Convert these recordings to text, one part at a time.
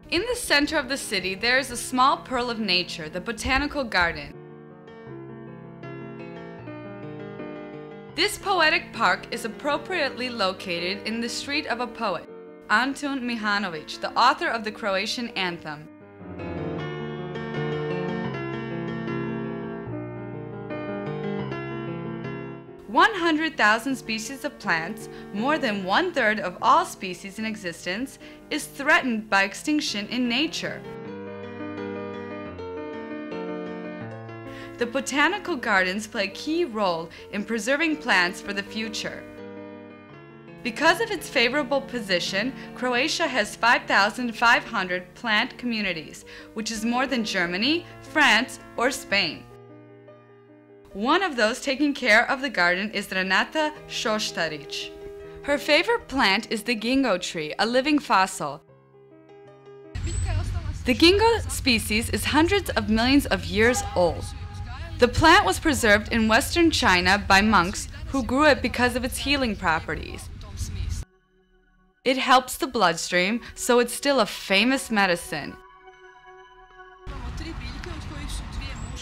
In the center of the city, there is a small pearl of nature, the Botanical Garden. This poetic park is appropriately located in the street of a poet, Antun Mihanović, the author of the Croatian anthem. "100,000 species of plants, more than 1/3 of all species in existence, is threatened by extinction in nature." The botanical gardens play a key role in preserving plants for the future. Because of its favorable position, Croatia has 5,500 plant communities, which is more than Germany, France, or Spain. One of those taking care of the garden is Renata Šoštarić. Her favorite plant is the ginkgo tree, a living fossil. The ginkgo species is hundreds of millions of years old. The plant was preserved in western China by monks who grew it because of its healing properties. It helps the bloodstream, so it's still a famous medicine.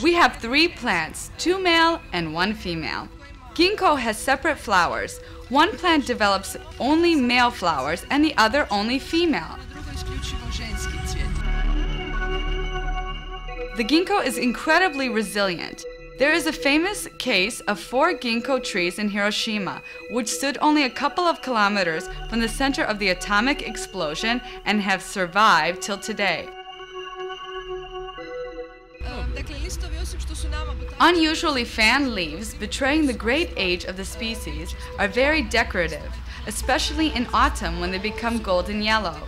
We have 3 plants, 2 male and 1 female. Ginkgo has separate flowers. One plant develops only male flowers and the other only female. The ginkgo is incredibly resilient. There is a famous case of 4 ginkgo trees in Hiroshima, which stood only a couple of kilometers from the center of the atomic explosion and have survived till today. Unusually fan leaves, betraying the great age of the species, are very decorative, especially in autumn when they become golden yellow.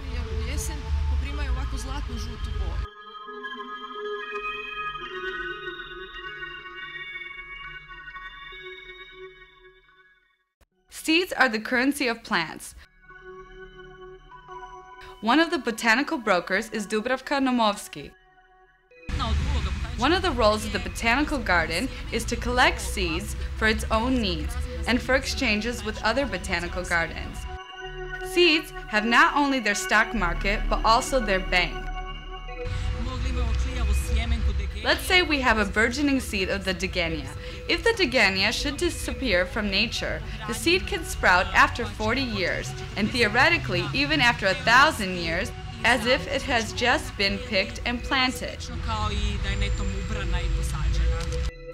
Seeds are the currency of plants. One of the botanical brokers is Dubravka Nomovski. One of the roles of the botanical garden is to collect seeds for its own needs and for exchanges with other botanical gardens. Seeds have not only their stock market, but also their bank. Let's say we have a burgeoning seed of the degenia. If the degenia should disappear from nature, the seed can sprout after 40 years, and theoretically even after 1,000 years, as if it has just been picked and planted.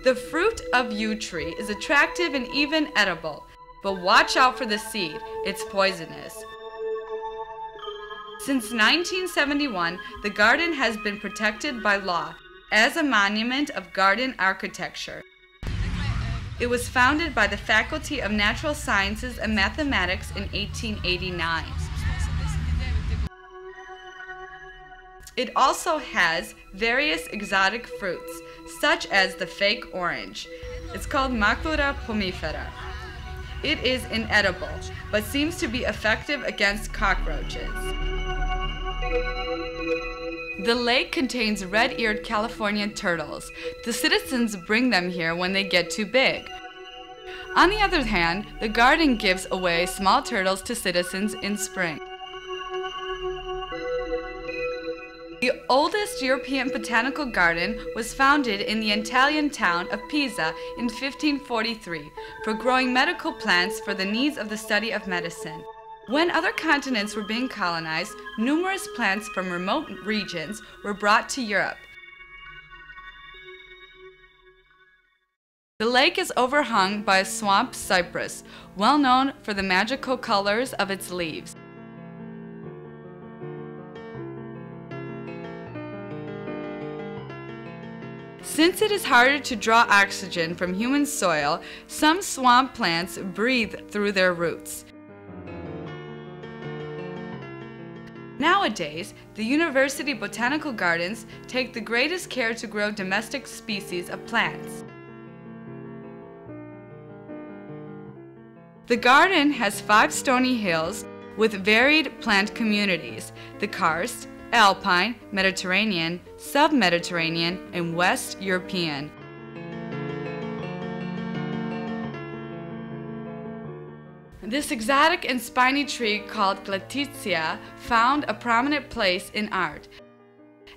The fruit of yew tree is attractive and even edible, but watch out for the seed, it's poisonous. Since 1971, the garden has been protected by law as a monument of garden architecture. It was founded by the Faculty of Natural Sciences and Mathematics in 1889. It also has various exotic fruits, such as the fake orange. It's called Macula pomifera. It is inedible, but seems to be effective against cockroaches. The lake contains red-eared Californian turtles. The citizens bring them here when they get too big. On the other hand, the garden gives away small turtles to citizens in spring. The oldest European botanical garden was founded in the Italian town of Pisa in 1543 for growing medical plants for the needs of the study of medicine. When other continents were being colonized, numerous plants from remote regions were brought to Europe. The lake is overhung by a swamp cypress, well known for the magical colors of its leaves. Since it is harder to draw oxygen from human soil, some swamp plants breathe through their roots. Nowadays, the university botanical gardens take the greatest care to grow domestic species of plants. The garden has 5 stony hills with varied plant communities: the karst, alpine, Mediterranean, sub-Mediterranean, and West European. This exotic and spiny tree called Glatitia found a prominent place in art.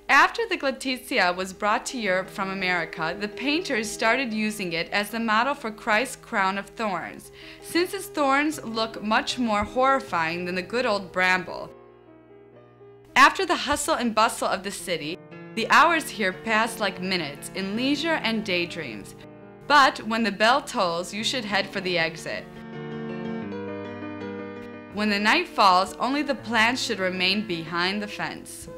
After the Glatitia was brought to Europe from America, the painters started using it as the model for Christ's crown of thorns, since its thorns look much more horrifying than the good old bramble. After the hustle and bustle of the city, the hours here pass like minutes in leisure and daydreams. But when the bell tolls, you should head for the exit. When the night falls, only the plants should remain behind the fence.